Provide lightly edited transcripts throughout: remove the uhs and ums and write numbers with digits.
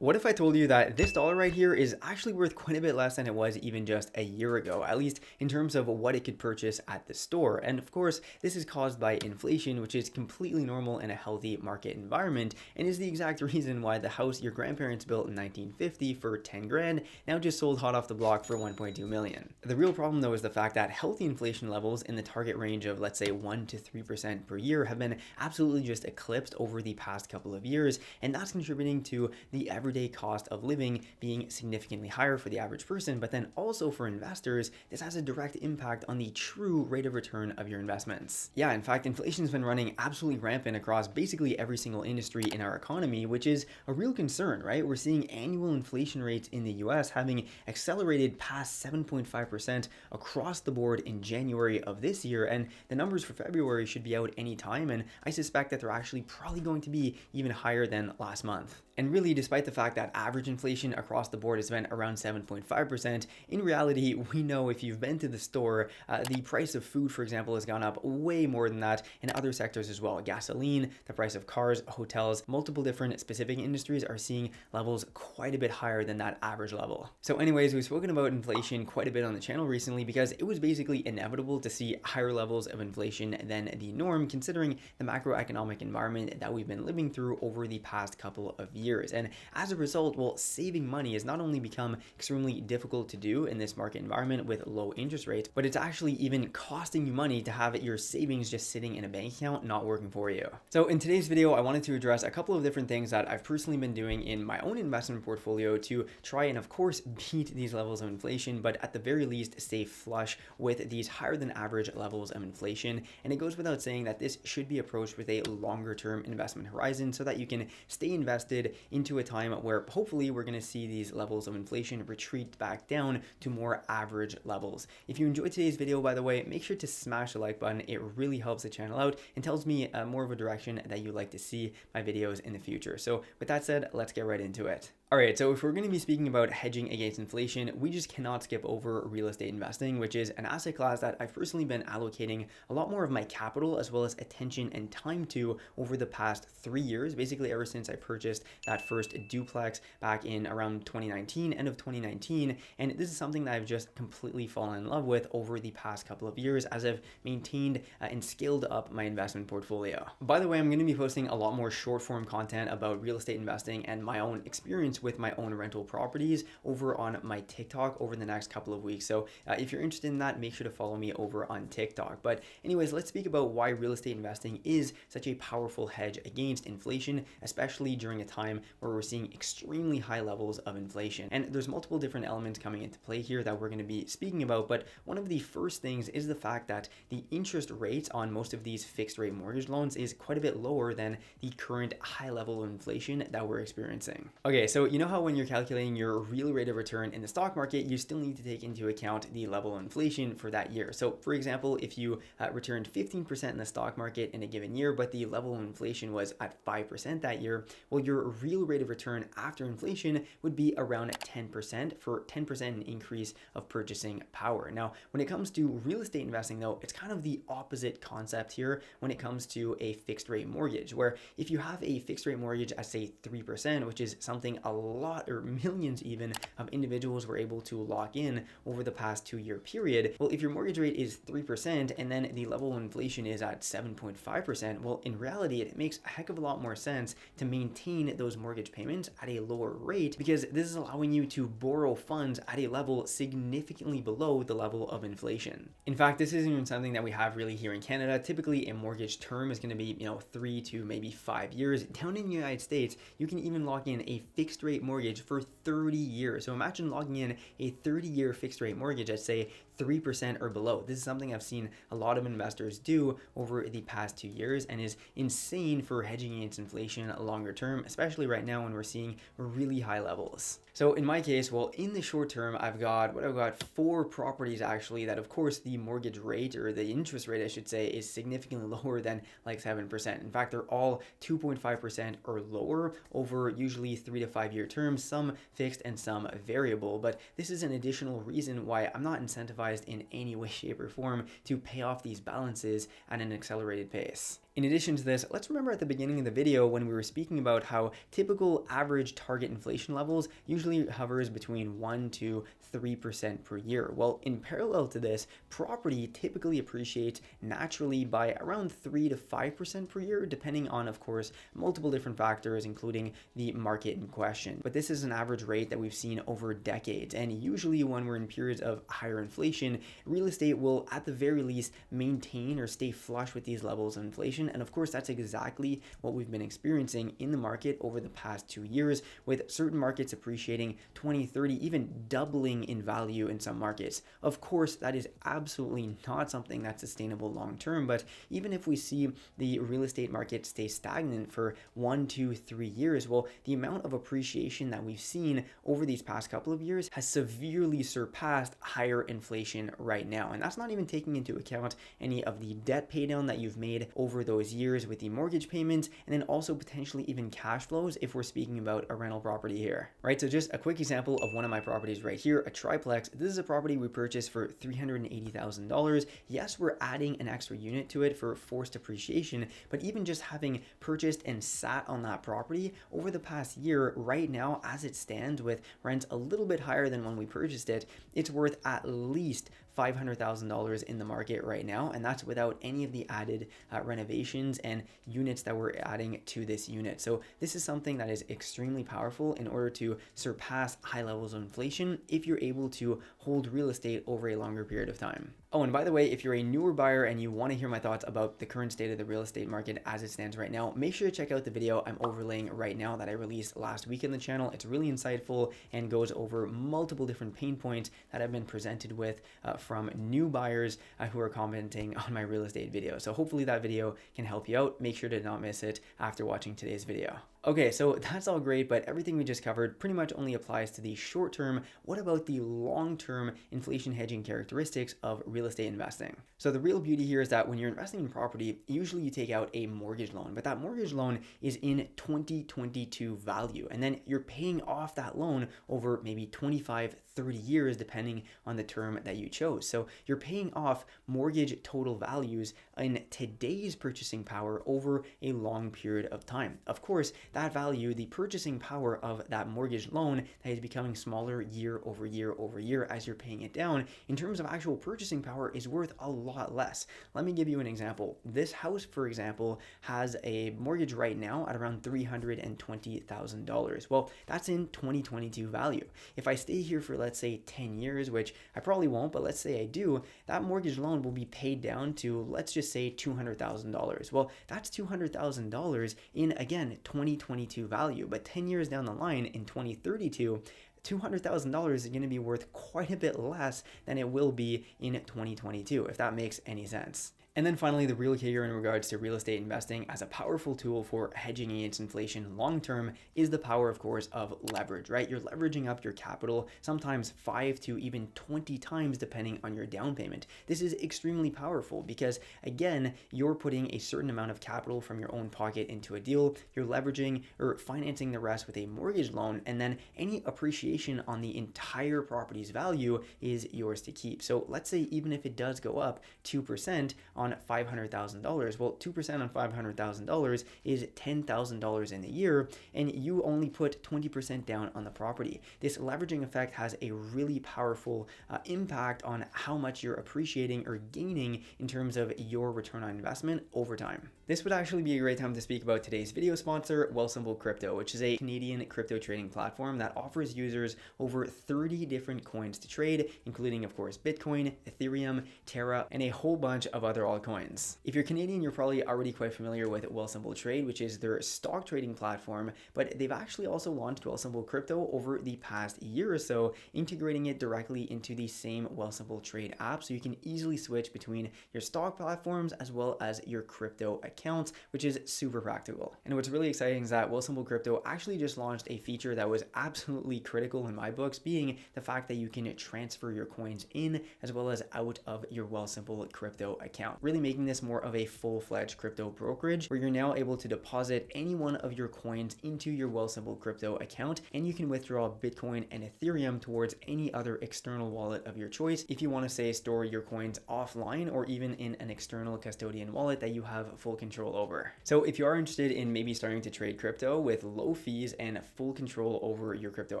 What if I told you that this dollar right here is actually worth quite a bit less than it was even just a year ago, at least in terms of what it could purchase at the store? And of course, this is caused by inflation, which is completely normal in a healthy market environment and is the exact reason why the house your grandparents built in 1950 for 10 grand now just sold hot off the block for 1.2 million. The real problem though is the fact that healthy inflation levels in the target range of let's say 1 to 3% per year have been absolutely just eclipsed over the past couple of years, and that's contributing to the everyday cost of living being significantly higher for the average person, but then also for investors, this has a direct impact on the true rate of return of your investments. Yeah, in fact, inflation's been running absolutely rampant across basically every single industry in our economy, which is a real concern, right? We're seeing annual inflation rates in the US having accelerated past 7.5% across the board in January of this year, and the numbers for February should be out anytime, and I suspect that they're actually probably going to be even higher than last month. And really, despite the fact that average inflation across the board has been around 7.5%, in reality, we know if you've been to the store, the price of food, for example, has gone up way more than that in other sectors as well. Gasoline, the price of cars, hotels, multiple different specific industries are seeing levels quite a bit higher than that average level. So anyways, we've spoken about inflation quite a bit on the channel recently because it was basically inevitable to see higher levels of inflation than the norm, considering the macroeconomic environment that we've been living through over the past couple of years. And as a result, well, saving money has not only become extremely difficult to do in this market environment with low interest rates, but it's actually even costing you money to have your savings just sitting in a bank account not working for you. So in today's video, I wanted to address a couple of different things that I've personally been doing in my own investment portfolio to try and of course beat these levels of inflation, but at the very least stay flush with these higher than average levels of inflation. And it goes without saying that this should be approached with a longer term investment horizon so that you can stay invested into a time where hopefully we're going to see these levels of inflation retreat back down to more average levels. If you enjoyed today's video, by the way, make sure to smash the like button. It really helps the channel out and tells me more of a direction that you'd like to see my videos in the future. So with that said, let's get right into it. Alright, so if we're going to be speaking about hedging against inflation, we just cannot skip over real estate investing, which is an asset class that I've personally been allocating a lot more of my capital as well as attention and time to over the past 3 years, basically ever since I purchased that first duplex back in around 2019, end of 2019, and this is something that I've just completely fallen in love with over the past couple of years as I've maintained and scaled up my investment portfolio. By the way, I'm going to be posting a lot more short form content about real estate investing and my own experience with my own rental properties over on my TikTok over the next couple of weeks. So if you're interested in that, make sure to follow me over on TikTok. But anyways, let's speak about why real estate investing is such a powerful hedge against inflation, especially during a time where we're seeing extremely high levels of inflation. And there's multiple different elements coming into play here that we're going to be speaking about. But one of the first things is the fact that the interest rates on most of these fixed rate mortgage loans is quite a bit lower than the current high level of inflation that we're experiencing. Okay, so you know how when you're calculating your real rate of return in the stock market, you still need to take into account the level of inflation for that year. So for example, if you returned 15% in the stock market in a given year, but the level of inflation was at 5% that year, well, your real rate of return after inflation would be around 10% for 10% increase of purchasing power. Now, when it comes to real estate investing though, it's kind of the opposite concept here when it comes to a fixed rate mortgage, where if you have a fixed rate mortgage at say 3%, which is something a lot or millions even of individuals were able to lock in over the past 2-year period. Well, if your mortgage rate is 3% and then the level of inflation is at 7.5%, well, in reality, it makes a heck of a lot more sense to maintain those mortgage payments at a lower rate because this is allowing you to borrow funds at a level significantly below the level of inflation. In fact, this isn't even something that we have really here in Canada. Typically, a mortgage term is going to be, 3 to maybe 5 years. Down in the United States, you can even lock in a fixed rate mortgage for 30 years. So imagine logging in a 30-year fixed rate mortgage at say 3% or below. This is something I've seen a lot of investors do over the past 2 years and is insane for hedging against inflation longer term, especially right now when we're seeing really high levels. So in my case, well, in the short term, I've got 4 properties actually that of course the mortgage rate or the interest rate I should say is significantly lower than like 7%. In fact, they're all 2.5% or lower over usually 3 to 5 year terms, some fixed and some variable. But this is an additional reason why I'm not incentivized in any way, shape, or form to pay off these balances at an accelerated pace. In addition to this, let's remember at the beginning of the video when we were speaking about how typical average target inflation levels usually hovers between 1 to 3% per year. Well, in parallel to this, property typically appreciates naturally by around 3 to 5% per year, depending on, of course, multiple different factors, including the market in question. But this is an average rate that we've seen over decades, and usually when we're in periods of higher inflation, real estate will at the very least maintain or stay flush with these levels of inflation. And of course, that's exactly what we've been experiencing in the market over the past 2 years, with certain markets appreciating 20, 30, even doubling in value in some markets. Of course, that is absolutely not something that's sustainable long term, but even if we see the real estate market stay stagnant for 1, 2, 3 years, well, the amount of appreciation that we've seen over these past couple of years has severely surpassed higher inflation right now. And that's not even taking into account any of the debt pay down that you've made over those years with the mortgage payments, and then also potentially even cash flows if we're speaking about a rental property here, right? So just a quick example of one of my properties right here, a triplex. This is a property we purchased for $380,000. Yes, we're adding an extra unit to it for forced appreciation, but even just having purchased and sat on that property over the past year, right now, as it stands with rents a little bit higher than when we purchased it, it's worth at least $500,000 in the market right now, and that's without any of the added renovations and units that we're adding to this unit. So this is something that is extremely powerful in order to surpass high levels of inflation if you're able to hold real estate over a longer period of time. Oh, and by the way, if you're a newer buyer and you want to hear my thoughts about the current state of the real estate market as it stands right now, make sure to check out the video I'm overlaying right now that I released last week in the channel. It's really insightful and goes over multiple different pain points that I've been presented with from new buyers who are commenting on my real estate video. So hopefully that video can help you out. Make sure to not miss it after watching today's video. Okay, so that's all great, but everything we just covered pretty much only applies to the short term. What about the long-term inflation hedging characteristics of real estate investing? So the real beauty here is that when you're investing in property, usually you take out a mortgage loan, but that mortgage loan is in 2022 value, and then you're paying off that loan over maybe 25, 30 years, depending on the term that you chose. So you're paying off mortgage total values in today's purchasing power over a long period of time. Of course, that value, the purchasing power of that mortgage loan, that is becoming smaller year over year over year as you're paying it down, in terms of actual purchasing power, is worth a lot less. Let me give you an example. This house, for example, has a mortgage right now at around $320,000. Well, that's in 2022 value. If I stay here for, let's say, 10 years, which I probably won't, but let's say I do, that mortgage loan will be paid down to, let's just say, $200,000. Well, that's $200,000 in, again, 2022 value, but 10 years down the line in 2032, $200,000 is going to be worth quite a bit less than it will be in 2022, if that makes any sense. And then finally, the real kicker in regards to real estate investing as a powerful tool for hedging against inflation long term is the power, of course, of leverage, right? You're leveraging up your capital, sometimes 5 to even 20 times depending on your down payment. This is extremely powerful because, again, you're putting a certain amount of capital from your own pocket into a deal, you're leveraging or financing the rest with a mortgage loan, and then any appreciation on the entire property's value is yours to keep. So let's say even if it does go up 2% on $500,000, well, 2% on $500,000 is $10,000 in a year, and you only put 20% down on the property. This leveraging effect has a really powerful impact on how much you're appreciating or gaining in terms of your return on investment over time. This would actually be a great time to speak about today's video sponsor, Wealthsimple Crypto, which is a Canadian crypto trading platform that offers users over 30 different coins to trade, including, of course, Bitcoin, Ethereum, Terra, and a whole bunch of other altcoins. If you're Canadian, you're probably already quite familiar with Wealthsimple Trade, which is their stock trading platform, but they've actually also launched Wealthsimple Crypto over the past year or so, integrating it directly into the same Wealthsimple Trade app, so you can easily switch between your stock platforms as well as your crypto accounts, which is super practical. And what's really exciting is that Wealthsimple Crypto actually just launched a feature that was absolutely critical in my books, being the fact that you can transfer your coins in as well as out of your Wealthsimple crypto account. really making this more of a full-fledged crypto brokerage where you're now able to deposit any one of your coins into your Wealthsimple crypto account, and you can withdraw Bitcoin and Ethereum towards any other external wallet of your choice if you want to, say, store your coins offline or even in an external custodian wallet that you have full control over. So if you are interested in maybe starting to trade crypto with low fees and full control over your crypto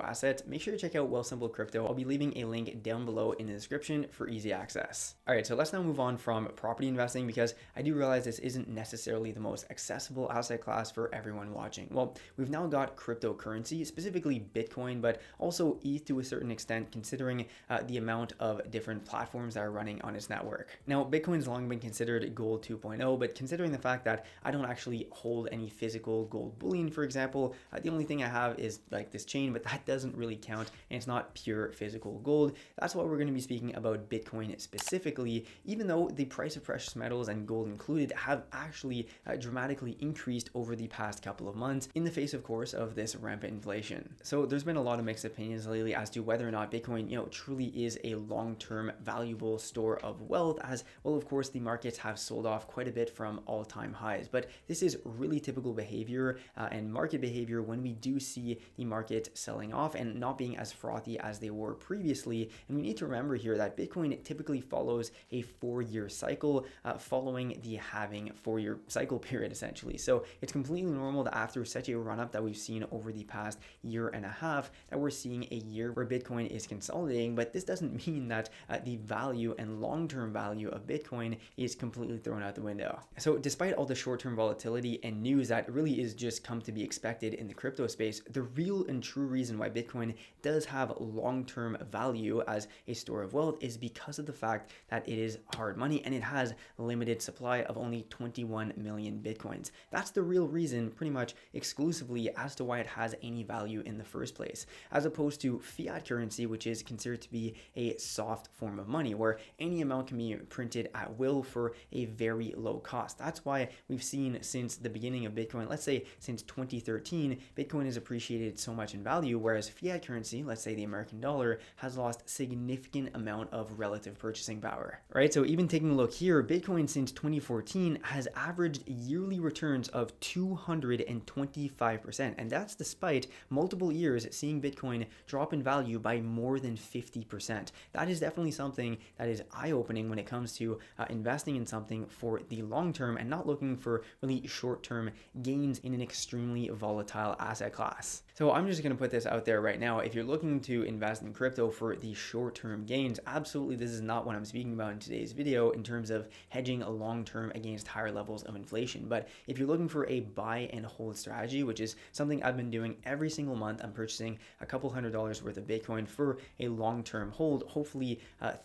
assets, make sure to check out Wealthsimple Crypto. I'll be leaving a link down below in the description for easy access. All right, so let's now move on from property investing, because I do realize this isn't necessarily the most accessible asset class for everyone watching. Well, we've now got cryptocurrency, specifically Bitcoin, but also ETH to a certain extent, considering the amount of different platforms that are running on its network. Now, Bitcoin's long been considered gold 2.0, but considering the fact that I don't actually hold any physical gold bullion, for example, the only thing I have is like this chain, but that doesn't really count, and it's not pure physical gold. That's why we're going to be speaking about Bitcoin specifically, even though the price of precious metals and gold included have actually dramatically increased over the past couple of months in the face, of course, of this rampant inflation. So there's been a lot of mixed opinions lately as to whether or not Bitcoin, truly is a long-term valuable store of wealth, as well, of course, the markets have sold off quite a bit from all-time highs. But this is really typical behavior and market behavior when we do see the market selling off and not being as frothy as they were previously. And we need to remember here that Bitcoin typically follows a 4-year cycle following the halving 4-year cycle period, essentially. So it's completely normal that after such a run-up that we've seen over the past year and a half, that we're seeing a year where Bitcoin is consolidating. But this doesn't mean that the value and long-term value of Bitcoin is completely thrown out the window. So despite all the short-term volatility and news that really is just come to be expected in the crypto space, the real and true reason why Bitcoin does have long-term value as a store of wealth is because of the fact that it is hard money and it has limited supply of only 21 million Bitcoins. That's the real reason, pretty much exclusively, as to why it has any value in the first place, as opposed to fiat currency, which is considered to be a soft form of money where any amount can be printed at will for a very low cost. That's why we've seen since the beginning of Bitcoin, let's say since 2013, Bitcoin has appreciated so much in value, whereas fiat currency, let's say the American dollar, has lost significant amount of relative purchasing power, right? So even taking a look here, Bitcoin since 2014 has averaged yearly returns of 225%, and that's despite multiple years seeing Bitcoin drop in value by more than 50%. That is definitely something that is eye-opening when it comes to investing in something for the long term and not looking for really short-term gains in an extremely volatile asset class. So I'm just going to put this out there right now. If you're looking to invest in crypto for the short-term gains, absolutely this is not what I'm speaking about in today's video in terms of hedging a long-term against higher levels of inflation. But if you're looking for a buy and hold strategy, which is something I've been doing every single month, I'm purchasing a couple $100s worth of Bitcoin for a long-term hold, hopefully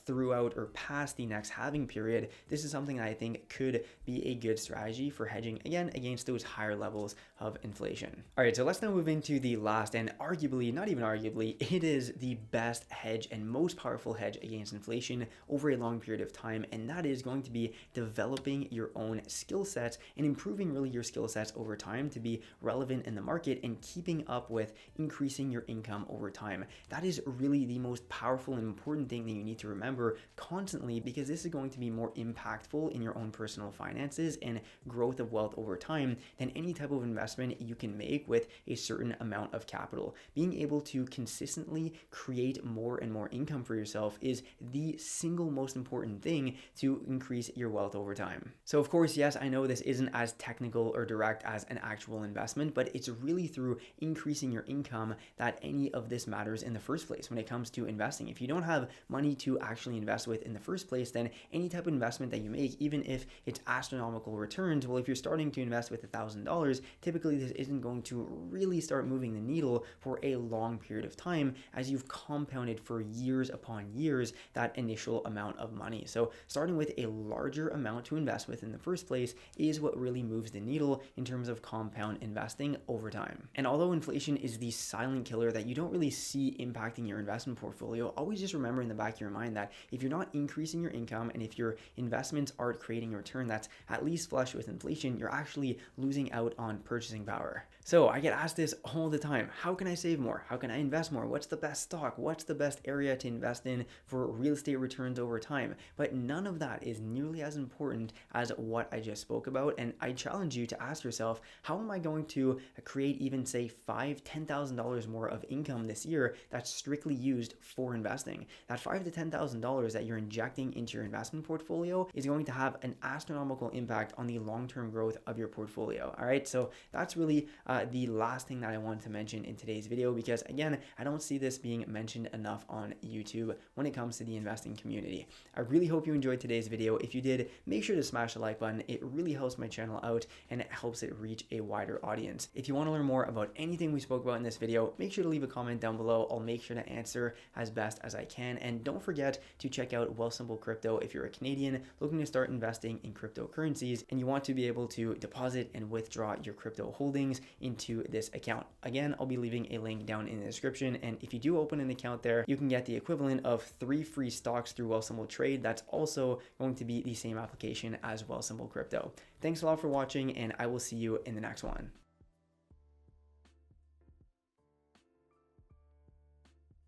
throughout or past the next halving period. This is something that I think could be a good strategy for hedging, again, against those higher levels of inflation. All right, so let's now move into the last and arguably, not even arguably, it is the best hedge and most powerful hedge against inflation over a long period of time, and that is going to be developing your own skill sets and improving really your skill sets over time to be relevant in the market and keeping up with increasing your income over time. That is really the most powerful and important thing that you need to remember constantly, because this is going to be more impactful in your own personal finances and growth of wealth over time than any type of investment you can make with a certain amount of capital. Being able to consistently create more and more income for yourself is the single most important thing to increase your wealth over time. So of course, yes, I know this isn't as technical or direct as an actual investment, but it's really through increasing your income that any of this matters in the first place when it comes to investing. If you don't have money to actually invest with in the first place, then any type of investment that you make, even if it's astronomical returns, well, if you're starting to invest with $1,000, typically this isn't going to really start moving the needle for a long period of time as you've compounded for years upon years that initial amount of money. So starting with a larger amount to invest with in the first place is what really moves the needle in terms of compound investing over time. And although inflation is the silent killer that you don't really see impacting your investment portfolio, always just remember in the back of your mind that if you're not increasing your income and if your investments aren't creating a return that's at least flush with inflation, you're actually losing out on purchasing power. So I get asked this all the time. How can I save more? How can I invest more? What's the best stock? What's the best area to invest in for real estate returns over time? But none of that is nearly as important as what I just spoke about. And I challenge you to ask yourself, how am I going to create even say $5,000-$10,000 more of income this year that's strictly used for investing? That $5,000 to $10,000 that you're injecting into your investment portfolio is going to have an astronomical impact on the long-term growth of your portfolio. All right, so that's really the last thing that I wanted to mention in today's video, because again, I don't see this being mentioned enough on YouTube when it comes to the investing community. I really hope you enjoyed today's video. If you did, make sure to smash the like button. It really helps my channel out and it helps it reach a wider audience. If you want to learn more about anything we spoke about in this video, make sure to leave a comment down below. I'll make sure to answer as best as I can. And don't forget to check out Wealthsimple Crypto if you're a Canadian looking to start investing in cryptocurrencies and you want to be able to deposit and withdraw your crypto holdings into this account. Again, I'll be leaving a link down in the description, and if you do open an account there, you can get the equivalent of 3 free stocks through Wealthsimple Trade. That's also going to be the same application as Wealthsimple Crypto. Thanks a lot for watching, and I will see you in the next one.